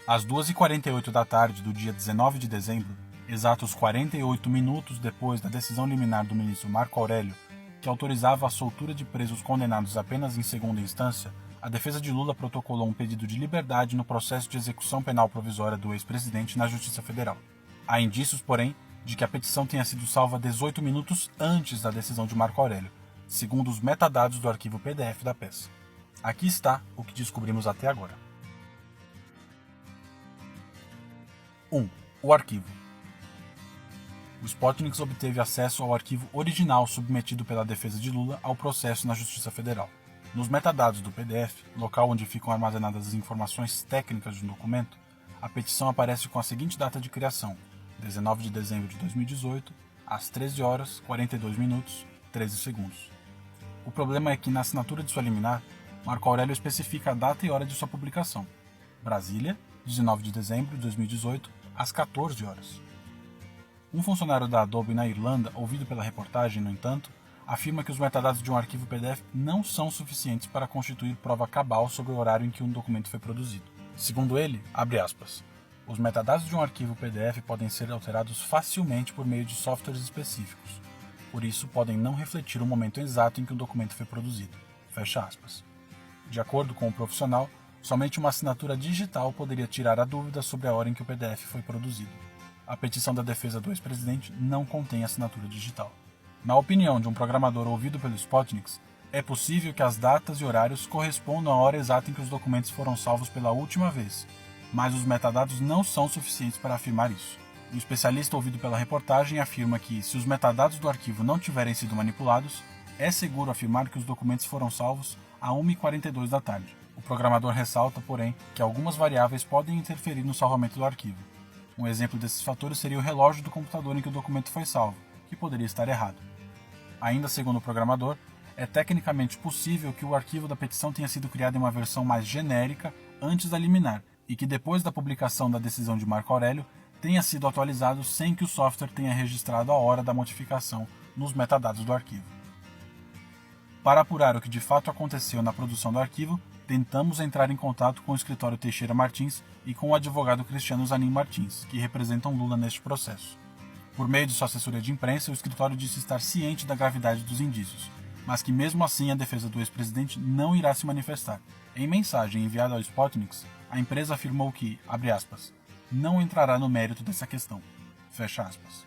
Às 2h48 da tarde do dia 19 de dezembro, exatos 48 minutos depois da decisão liminar do ministro Marco Aurélio, que autorizava a soltura de presos condenados apenas em segunda instância, a defesa de Lula protocolou um pedido de liberdade no processo de execução penal provisória do ex-presidente na Justiça Federal. Há indícios, porém, de que a petição tenha sido salva 18 minutos antes da decisão de Marco Aurélio, segundo os metadados do arquivo PDF da peça. Aqui está o que descobrimos até agora. 1. O arquivo. O Spotnix obteve acesso ao arquivo original submetido pela defesa de Lula ao processo na Justiça Federal. Nos metadados do PDF, local onde ficam armazenadas as informações técnicas de um documento, a petição aparece com a seguinte data de criação: 19 de dezembro de 2018, às 13 horas, 42 minutos, 13 segundos. O problema é que na assinatura de sua liminar, Marco Aurélio especifica a data e hora de sua publicação: Brasília, 19 de dezembro de 2018, às 14 horas. Um funcionário da Adobe na Irlanda, ouvido pela reportagem, no entanto, afirma que os metadados de um arquivo PDF não são suficientes para constituir prova cabal sobre o horário em que um documento foi produzido. Segundo ele, abre aspas, os metadados de um arquivo PDF podem ser alterados facilmente por meio de softwares específicos. Por isso, podem não refletir o momento exato em que o documento foi produzido. Fecha aspas. De acordo com o profissional, somente uma assinatura digital poderia tirar a dúvida sobre a hora em que o PDF foi produzido. A petição da defesa do ex-presidente não contém assinatura digital. Na opinião de um programador ouvido pelo Spotnix, é possível que as datas e horários correspondam à hora exata em que os documentos foram salvos pela última vez, mas os metadados não são suficientes para afirmar isso. O especialista ouvido pela reportagem afirma que, se os metadados do arquivo não tiverem sido manipulados, é seguro afirmar que os documentos foram salvos a 1h42 da tarde. O programador ressalta, porém, que algumas variáveis podem interferir no salvamento do arquivo. Um exemplo desses fatores seria o relógio do computador em que o documento foi salvo, que poderia estar errado. Ainda segundo o programador, é tecnicamente possível que o arquivo da petição tenha sido criado em uma versão mais genérica antes da liminar e que depois da publicação da decisão de Marco Aurélio tenha sido atualizado sem que o software tenha registrado a hora da modificação nos metadados do arquivo. Para apurar o que de fato aconteceu na produção do arquivo, tentamos entrar em contato com o escritório Teixeira Martins e com o advogado Cristiano Zanin Martins, que representam Lula neste processo. Por meio de sua assessoria de imprensa, o escritório disse estar ciente da gravidade dos indícios, mas que mesmo assim a defesa do ex-presidente não irá se manifestar. Em mensagem enviada ao Spotnix, a empresa afirmou que, abre aspas, não entrará no mérito dessa questão, fecha aspas.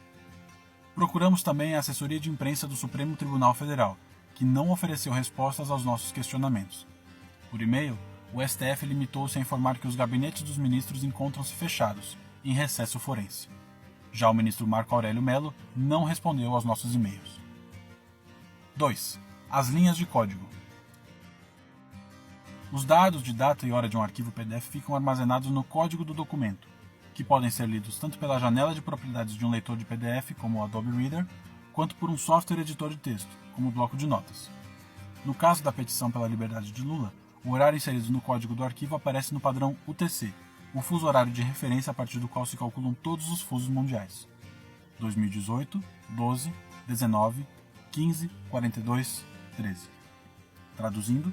Procuramos também a assessoria de imprensa do Supremo Tribunal Federal, que não ofereceu respostas aos nossos questionamentos. Por e-mail, o STF limitou-se a informar que os gabinetes dos ministros encontram-se fechados, em recesso forense. Já o ministro Marco Aurélio Mello não respondeu aos nossos e-mails. 2. As linhas de código. Os dados de data e hora de um arquivo PDF ficam armazenados no código do documento, que podem ser lidos tanto pela janela de propriedades de um leitor de PDF, como o Adobe Reader, quanto por um software editor de texto, como o bloco de notas. No caso da petição pela liberdade de Lula, o horário inserido no código do arquivo aparece no padrão UTC, o fuso horário de referência a partir do qual se calculam todos os fusos mundiais. 2018, 12, 19, 15, 42, 13. Traduzindo,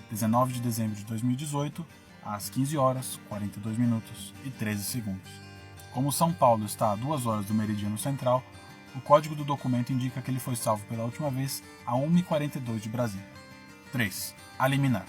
19 de dezembro de 2018, às 15 horas, 42 minutos e 13 segundos. Como São Paulo está a 2 horas do meridiano central, o código do documento indica que ele foi salvo pela última vez a 1h42 de Brasília. 3. A liminar.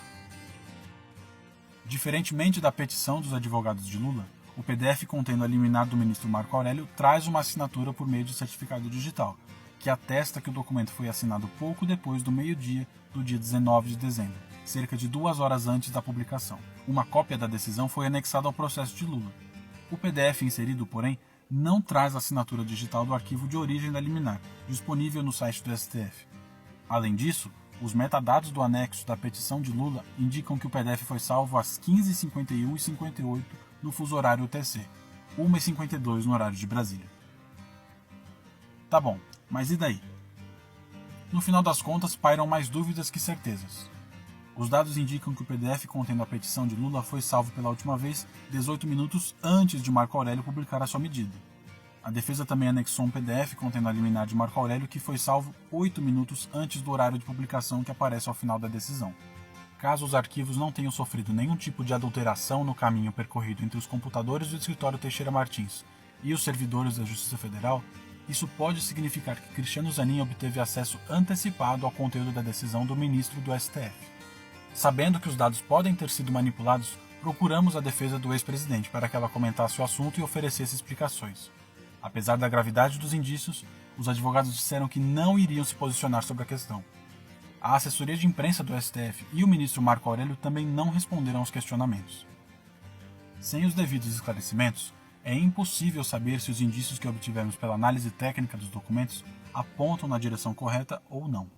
Diferentemente da petição dos advogados de Lula, o PDF contendo a liminar do ministro Marco Aurélio traz uma assinatura por meio de certificado digital, que atesta que o documento foi assinado pouco depois do meio-dia do dia 19 de dezembro, cerca de 2 horas antes da publicação. Uma cópia da decisão foi anexada ao processo de Lula. O PDF inserido, porém, não traz a assinatura digital do arquivo de origem da liminar, disponível no site do STF. Além disso, os metadados do anexo da petição de Lula indicam que o PDF foi salvo às 15h51 e 58 no fuso horário UTC, 1h52 no horário de Brasília. Tá bom, mas e daí? No final das contas, pairam mais dúvidas que certezas. Os dados indicam que o PDF contendo a petição de Lula foi salvo pela última vez 18 minutos antes de Marco Aurélio publicar a sua medida. A defesa também anexou um PDF contendo a liminar de Marco Aurélio que foi salvo 8 minutos antes do horário de publicação que aparece ao final da decisão. caso os arquivos não tenham sofrido nenhum tipo de adulteração no caminho percorrido entre os computadores do escritório Teixeira Martins e os servidores da Justiça Federal, isso pode significar que Cristiano Zanin obteve acesso antecipado ao conteúdo da decisão do ministro do STF. Sabendo que os dados podem ter sido manipulados, procuramos a defesa do ex-presidente para que ela comentasse o assunto e oferecesse explicações. Apesar da gravidade dos indícios, os advogados disseram que não iriam se posicionar sobre a questão. A assessoria de imprensa do STF e o ministro Marco Aurélio também não responderam aos questionamentos. Sem os devidos esclarecimentos, é impossível saber se os indícios que obtivemos pela análise técnica dos documentos apontam na direção correta ou não.